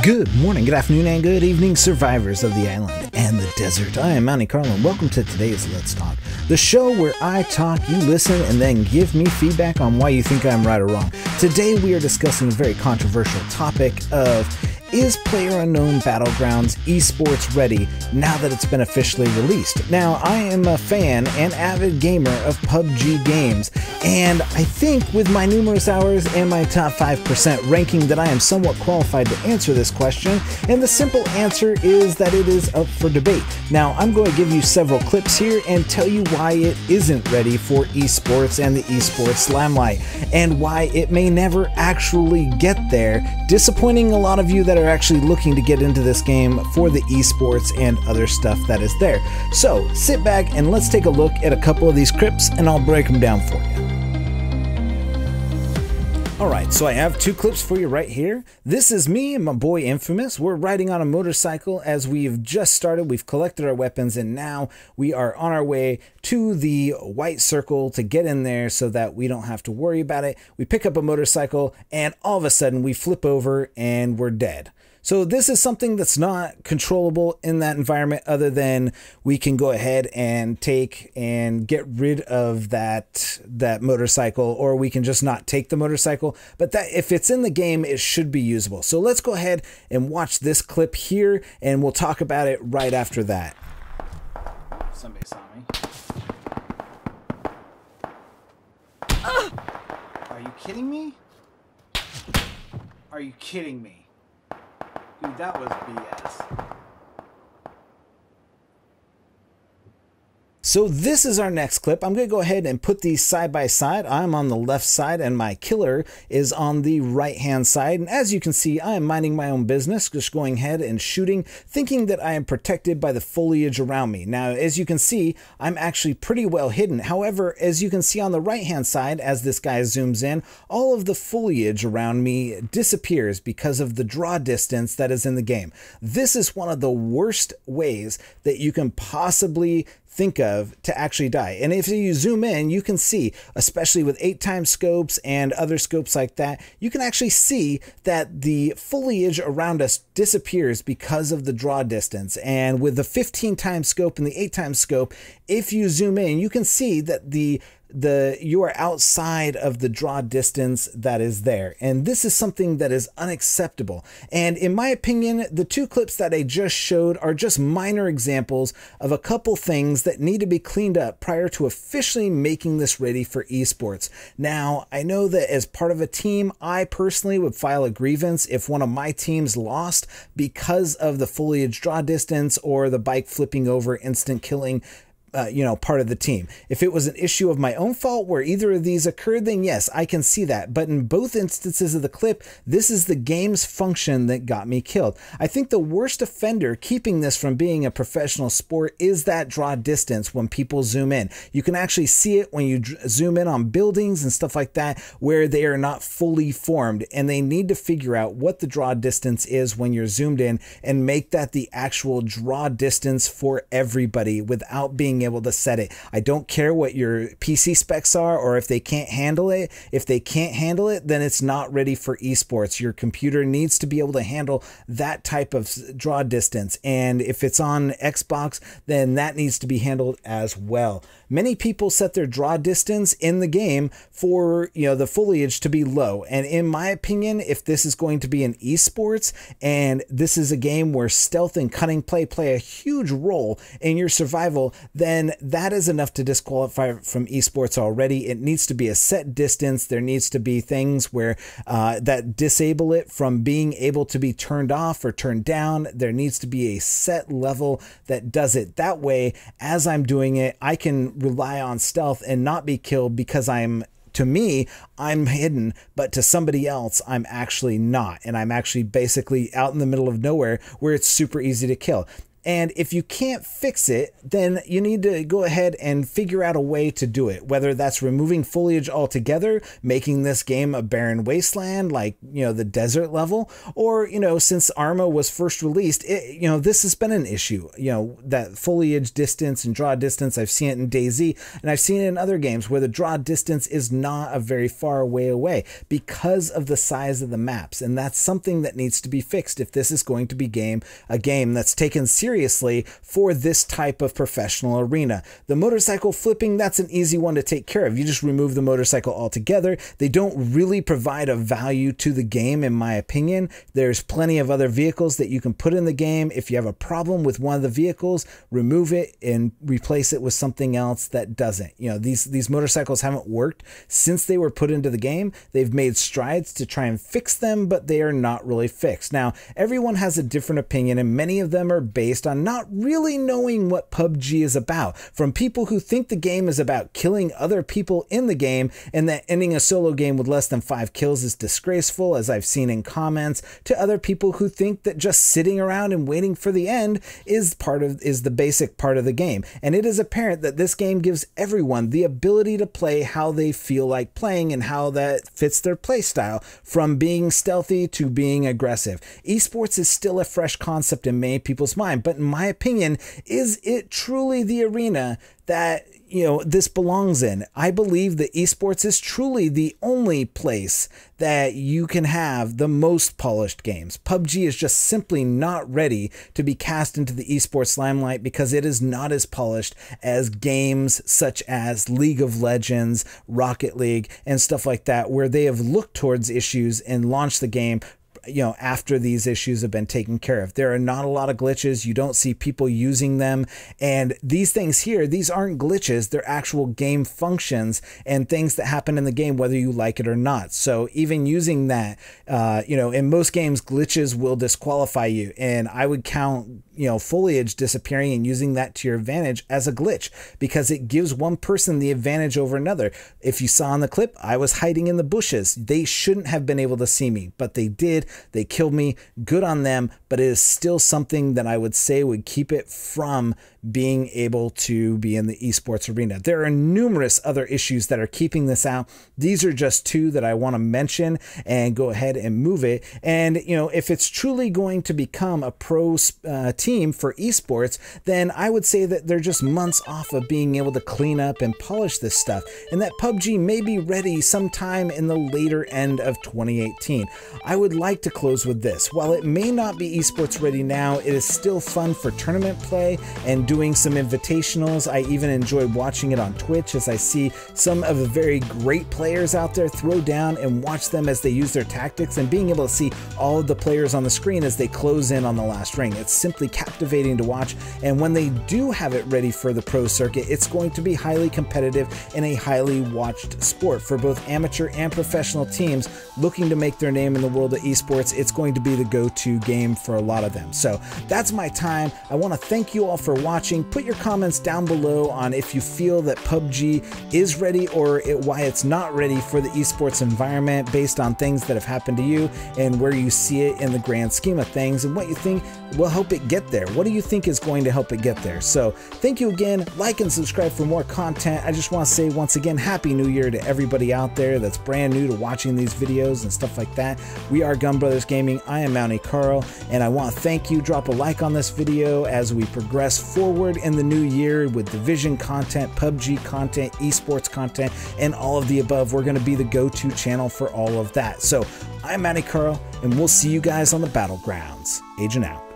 Good morning, good afternoon, and good evening, survivors of the island and the desert. I am Mounty Carlo, and welcome to today's Let's Talk, the show where I talk, you listen, and then give me feedback on why you think I'm right or wrong. Today we are discussing a very controversial topic of, is PlayerUnknowns Battlegrounds Esports ready now that it's been officially released? Now, I am a fan and avid gamer of PUBG games, and I think with my numerous hours and my top 5% ranking that I am somewhat qualified to answer this question, and the simple answer is that it is up for debate. Now, I'm going to give you several clips here and tell you why it isn't ready for esports and the esports limelight, and why it may never actually get there, disappointing a lot of you that are actually looking to get into this game for the esports and other stuff that is there. So sit back and let's take a look at a couple of these clips and I'll break them down for you. Alright, so I have two clips for you right here. This is me and my boy Infamous. We're riding on a motorcycle as we've just started. We've collected our weapons and now we are on our way to the white circle to get in there so that we don't have to worry about it. We pick up a motorcycle and all of a sudden we flip over and we're dead. So this is something that's not controllable in that environment, other than we can go ahead and take and get rid of that motorcycle, or we can just not take the motorcycle. But that, if it's in the game, it should be usable. So let's go ahead and watch this clip here and we'll talk about it right after that. Somebody saw me. Are you kidding me? Are you kidding me? Dude, that was BS. So this is our next clip. I'm going to go ahead and put these side by side. I'm on the left side and my killer is on the right hand side. And as you can see, I am minding my own business, just going ahead and shooting, thinking that I am protected by the foliage around me. Now, as you can see, I'm actually pretty well hidden. However, as you can see on the right hand side, as this guy zooms in, all of the foliage around me disappears because of the draw distance that is in the game. This is one of the worst ways that you can possibly think of to actually die. And if you zoom in, you can see, especially with 8x scopes and other scopes like that, you can actually see that the foliage around us disappears because of the draw distance. And with the 15x scope and the 8x scope, if you zoom in, you can see that you are outside of the draw distance that is there. And this is something that is unacceptable. And in my opinion, the two clips that I just showed are just minor examples of a couple things that need to be cleaned up prior to officially making this ready for esports. Now, I know that as part of a team, I personally would file a grievance if one of my teams lost because of the foliage draw distance or the bike flipping over, instant killing part of the team. If it was an issue of my own fault where either of these occurred, then yes, I can see that. But in both instances of the clip, this is the game's function that got me killed. I think the worst offender keeping this from being a professional sport is that draw distance when people zoom in. You can actually see it when you zoom in on buildings and stuff like that where they are not fully formed, and they need to figure out what the draw distance is when you're zoomed in and make that the actual draw distance for everybody without being able to set it. I don't care what your PC specs are or if they can't handle it. If they can't handle it, then it's not ready for esports. Your computer needs to be able to handle that type of draw distance. And if it's on Xbox, then that needs to be handled as well. Many people set their draw distance in the game for, the foliage to be low. And in my opinion, if this is going to be an esports and this is a game where stealth and cunning play a huge role in your survival, then that is enough to disqualify from esports already. It needs to be a set distance. There needs to be things where that disable it from being able to be turned off or turned down. There needs to be a set level that does it. That way, as I'm doing it, I can rely on stealth and not be killed because to me, I'm hidden, but to somebody else, I'm actually not. And I'm actually basically out in the middle of nowhere where it's super easy to kill. And if you can't fix it, then you need to go ahead and figure out a way to do it, whether that's removing foliage altogether, making this game a barren wasteland like, the desert level, or, since Arma was first released, this has been an issue, that foliage distance and draw distance. I've seen it in DayZ, and I've seen it in other games where the draw distance is not a very far way away because of the size of the maps. And that's something that needs to be fixed if this is going to be a game that's taken seriously for this type of professional arena. The motorcycle flipping, that's an easy one to take care of. You just remove the motorcycle altogether. They don't really provide a value to the game, in my opinion. There's plenty of other vehicles that you can put in the game. If you have a problem with one of the vehicles, remove it and replace it with something else that doesn't. These motorcycles haven't worked since they were put into the game. They've made strides to try and fix them, but they are not really fixed. Now, everyone has a different opinion, and many of them are based on not really knowing what PUBG is about. From people who think the game is about killing other people in the game and that ending a solo game with less than 5 kills is disgraceful, as I've seen in comments, to other people who think that just sitting around and waiting for the end is the basic part of the game. And it is apparent that this game gives everyone the ability to play how they feel like playing and how that fits their play style, from being stealthy to being aggressive. Esports is still a fresh concept in many people's mind, but in my opinion, is it truly the arena that this belongs in? I believe that esports is truly the only place that you can have the most polished games. PUBG is just simply not ready to be cast into the esports limelight because it is not as polished as games such as League of Legends, Rocket League, and stuff like that, where they have looked towards issues and launched the game after these issues have been taken care of. There are not a lot of glitches. You don't see people using them. And these things here, these aren't glitches. They're actual game functions and things that happen in the game, whether you like it or not. So even using that, in most games, glitches will disqualify you. And I would count, foliage disappearing and using that to your advantage as a glitch, because it gives one person the advantage over another. If you saw in the clip, I was hiding in the bushes. They shouldn't have been able to see me, but they did. They killed me. Good on them, but it is still something that I would say would keep it from being able to be in the esports arena. There are numerous other issues that are keeping this out. These are just two that I want to mention and go ahead and move it. And, if it's truly going to become a pro team for esports, then I would say that they're just months off of being able to clean up and polish this stuff, and that PUBG may be ready sometime in the later end of 2018. I would like to close with this. While it may not be esports ready now, it is still fun for tournament play and doing some invitationals. I even enjoy watching it on Twitch as I see some of the very great players out there throw down and watch them as they use their tactics, and being able to see all of the players on the screen as they close in on the last ring. It's simply captivating to watch, and when they do have it ready for the pro circuit, it's going to be highly competitive and a highly watched sport for both amateur and professional teams looking to make their name in the world of esports. It's going to be the go-to game for a lot of them. So that's my time. I want to thank you all for watching. Put your comments down below on if you feel that PUBG is ready or why it's not ready for the esports environment, based on things that have happened to you and where you see it in the grand scheme of things, and what you think will help it get there. What do you think is going to help it get there? So thank you again. Like and subscribe for more content. I just want to say once again, Happy New Year to everybody out there that's brand new to watching these videos and stuff like that. We are Gun Brothers Gaming. I am Mountie Carl, and I want to thank you. Drop a like on this video as we progress forward in the new year with Division content, PUBG content, esports content, and all of the above. We're going to be the go-to channel for all of that. So I'm Mountie Carl, and we'll see you guys on the battlegrounds. Agent out.